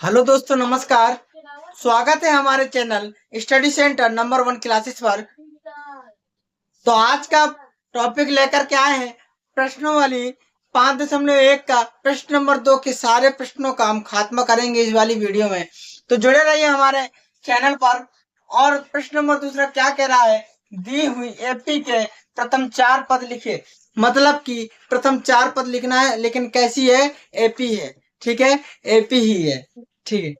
Hello दोस्तों, नमस्कार। स्वागत है हमारे channel study centre number 1 classes पर। तो आज का टॉपिक लेकर के आए हैं प्रश्नों वाली 5.1 का प्रश्न नंबर 2 के सारे प्रश्नों का हम खात्मा करेंगे इस वाली वीडियो में। तो जुड़े रहिए हमारे चैनल पर। और प्रश्न नंबर दूसरा क्या कह रहा है, दी हुई एपी के प्रथम 4 पद लिखे। मतलब कि प्रथम 4 पद लिखना है, लेकिन कैसी है, एपी है। ठीक है, एपी ही है। ठीक है,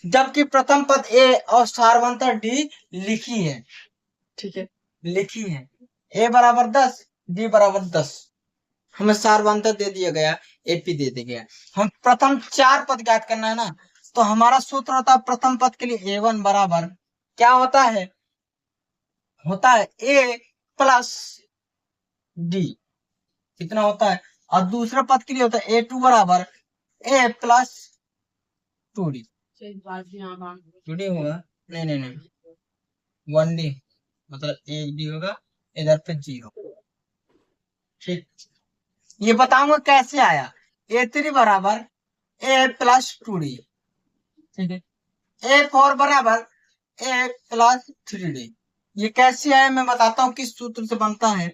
जबकि प्रथम पद ए और सारवंतर डी लिखी है। ठीक है, लिखी है। ए बराबर 10, डी बराबर 10। हमें सारवंतर दे दिया गया, एपी दे दिया गया। हम प्रथम 4 पद ज्ञात करना है ना, तो हमारा सूत्र होता है प्रथम पद के लिए ए1 बराबर क्या होता है, ए प्लस डी। कितना होता है। और दूसरे पद के लिए होता है ए2 बराबर ए प्लस 2d। 2d होगा, नहीं नहीं नहीं, 1d, मतलब 1d होगा, इधर पे 0। ठीक, ये बताऊंगा कैसे आया। ए3 बराबर ए प्लस 2d। ठीक है, ए4 बराबर ए प्लस 3d। ये कैसे आया मैं बताता हूँ किस सूत्र से बनता है।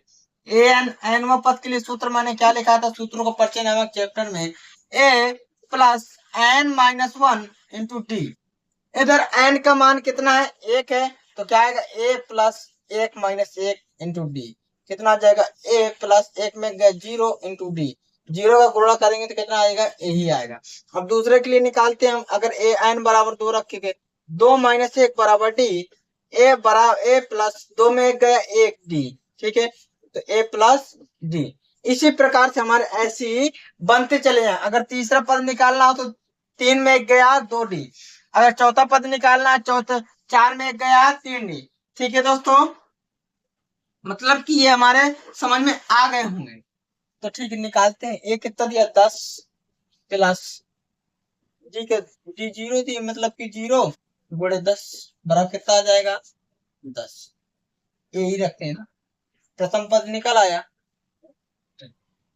एन पद के लिए सूत्र मैंने क्या लिखा था, सूत्रों को परिचय नामक चैप्टर में, A plus N minus 1 into D. इधर एन का मान कितना है, 1 है, तो क्या आएगा, A plus 1 minus 1 into D. कितना आ जाएगा, ए प्लस 1 में गया 0 इंटू डी। 0 का गुणा करेंगे तो कितना आएगा, यही आएगा। अब दूसरे के लिए निकालते हैं हम। अगर ए एन बराबर 2 रखेंगे, 2 माइनस 1 बराबर डी। ए बराबर ए प्लस 2 में एक गया 1 डी। ठीक है, तो ए प्लस डी। इसी प्रकार से हमारे ऐसे ही बनते चले जाए। अगर तीसरा पद निकालना हो तो 3 में एक गया 2 डी। अगर चौथा पद निकालना है, चौथा 4 में एक गया 3 डी। ठीक है दोस्तों, मतलब कि ये हमारे समझ में आ गए होंगे। तो ठीक है, निकालते हैं। ए कितना दिया, 10 प्लस डी के डी 0 दी, मतलब कि 0 गुणे 10 बराबर कितना आ जाएगा, 10। यही रखते हैं ना। प्रथम पद निकल आया।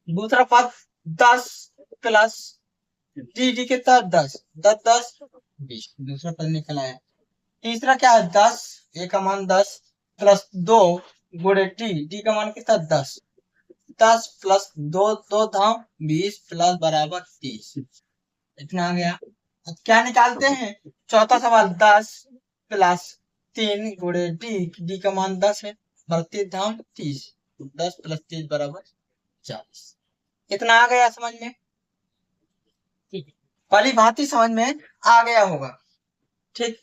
दूसरा पद 10 प्लस डी डी कितना, 10 10 10 20। दूसरा पद निकल आया। तीसरा क्या है, 10, ए का मान 10 प्लस 2 गुणे डी, डी का मान कितना, 10 10 प्लस 2 2 धाम 20 प्लस बराबर 30। इतना आ गया। अब क्या निकालते हैं, चौथा सवाल, 10 प्लस 3 गुणे डी, डी का मान 10 है, 32 धाम 30, 10 प्लस 30 बराबर 40। इतना आ गया समझ में। ठीक है, भली भांति समझ में आ गया होगा। ठीक,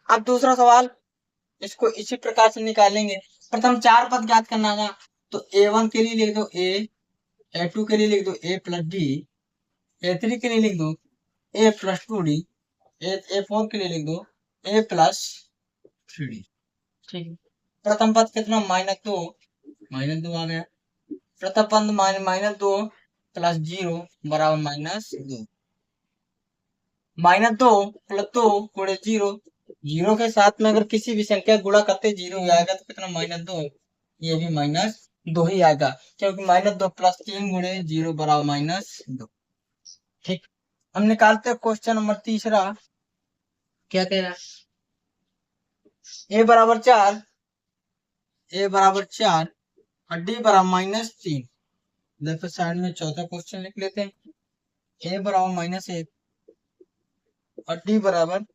अब दूसरा सवाल, इसको इसी प्रकार से निकालेंगे। प्रथम 4 पद ज्ञात करना है, तो ए1 के लिए लिख दो ए, ए2 के लिए लिख दो ए प्लस डी, ए3 के लिए लिख दो ए प्लस 2d, ए4 के लिए लिख दो ए प्लस 3d। ठीक है, प्रथम पद कितना, -2, -2 आ गया। प्रथम पद -2 प्लस 0 बराबर -2। -2 प्लस 2 गुणे 0, 0 के साथ में अगर किसी भी संख्या गुणा करते 0 ही आएगा, तो कितना, -2। ये भी -2 ही आएगा, क्योंकि -2 प्लस 3 गुणे 0 बराबर -2। ठीक, हम निकालते हैं क्वेश्चन नंबर तीसरा। क्या कह रहा है, ए बराबर 4, ए बराबर 4 और डी बराबर -3। लेफ्ट साइड में चौथा क्वेश्चन लिख लेते हैं। ए बराबर -1 और डी बराबर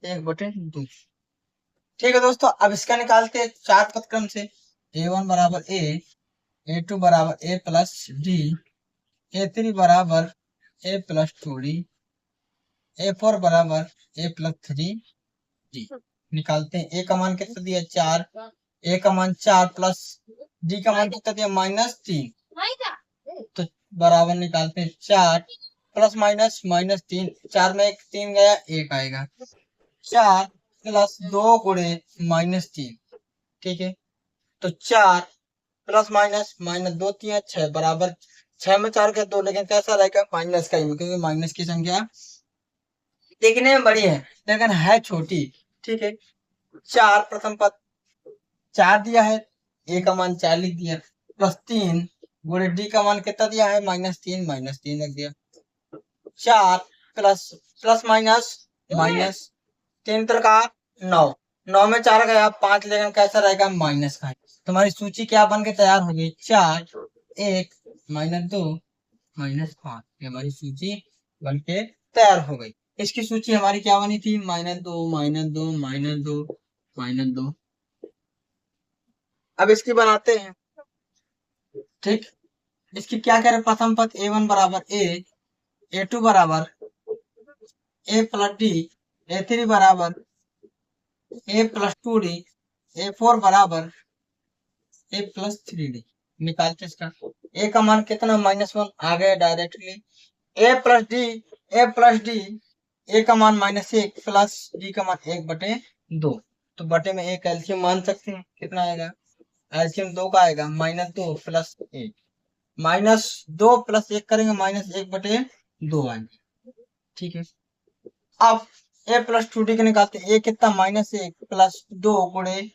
1/2। ठीक है दोस्तों, अब इसका निकालते हैं 4 पद क्रम से। ए1 बराबर ए2 बराबर ए प्लस डी, ए3 बराबर ए प्लस 2d, ए4 बराबर ए प्लस 3d। निकालते हैं। ए का मान कितना दिया, 4, ए का मान 4 प्लस डी का मान कितना दिया, -3। तो बराबर निकालते हैं 4 प्लस -3, 4 में 3 गया, 1 आएगा। 4 प्लस 2 गुणे -3। ठीक है, तो 4 प्लस -2 3 6 बराबर 6 में 4 के 2, लेकिन कैसा रहेगा, माइनस का ही, क्योंकि माइनस की संख्या देखने में बड़ी है लेकिन है छोटी। ठीक है, 4 प्रथम पद 4 दिया है, ए का मान 4 लिख दिया, प्लस 3 गुणे डी का मान कितना दिया है, -3 रख दिया। 4 प्लस प्लस माइनस माइनस 3 का 9, 9 में 4 गया 5, लेकिन कैसा रहेगा माइनस का। तुम्हारी सूची क्या बन के तैयार होगी 4 1 -2 -5, ये हमारी सूची बन के तैयार हो गई। इसकी सूची हमारी क्या बनी थी -2 -2 -2 -2। अब इसकी बनाते हैं, ठीक। इसकी क्या कह रहे हैं, प्रथम पद a1 बराबर a, a2 बराबर a प्लस डी, a3 बराबर a प्लस 2d, a4 बराबर a प्लस 3d। निकालते इसका a का मान कितना -1 आ गया directly. a plus D, a plus D, a का मान -1 प्लस d का मान 1/2, तो बटे में एक एलसीएम मान सकते हैं, कितना आएगा एलसीएम 2 का आएगा -2 प्लस 1, -2 प्लस 1 करेंगे -1/2 आएंगे, ठीक है। अब a प्लस 2d के निकालते हैं, a कितना -1 प्लस 2 गुणे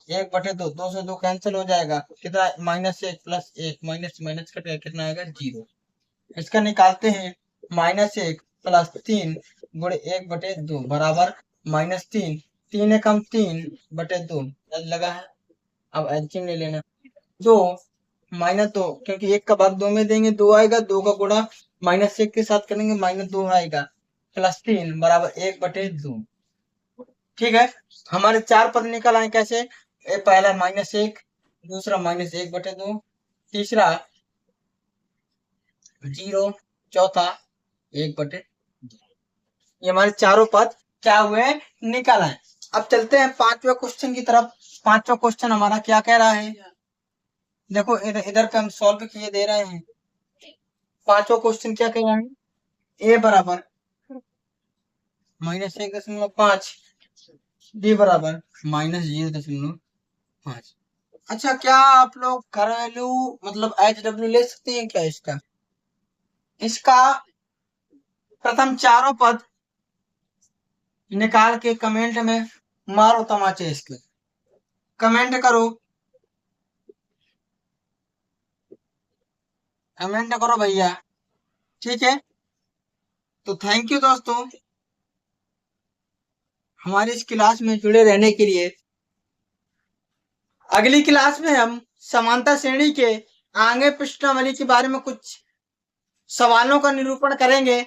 1/2, 2 से 2 कैंसिल हो जाएगा, कितना -1 प्लस 1 माइनस माइनस कटेगा, कितना आएगा 0। इसका निकालते हैं -1 प्लस 3 गुणे 1/2 बराबर -3, 3 एकम 3/2 लगा है। अब एलसीएम ले लेना, 2 -2, क्योंकि 1 का भाग 2 में देंगे 2 आएगा, 2 का गुणा -1 के साथ करेंगे -2 आएगा, प्लस 3 बराबर 1/2, ठीक है। हमारे 4 पद निकल आए कैसे, पहला -1, दूसरा -1/2, तीसरा 0, चौथा 1/2। ये हमारे चारों पद क्या हुए निकल आए। अब चलते हैं 5वें क्वेश्चन की तरफ। 5वां क्वेश्चन हमारा क्या कह रहा है, देखो इधर पे हम सॉल्व किए दे रहे हैं। 5वां क्वेश्चन क्या कह रहा है, a बराबर -1.5, d बराबर -0.5। अच्छा, क्या आप लोग घरेलू मतलब HW ले सकते हैं क्या इसका? इसका प्रथम चारों पद निकाल के कमेंट में मारो तमाचे, इसके कमेंट करो, कमेंट करो भैया, ठीक है। तो थैंक यू दोस्तों हमारी इस क्लास में जुड़े रहने के लिए। अगली क्लास में हम समानता श्रेणी के आगे प्रश्नावली के बारे में कुछ सवालों का निरूपण करेंगे।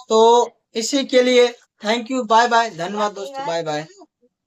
तो इसी के लिए थैंक यू, बाय बाय, धन्यवाद दोस्तों, बाय बाय।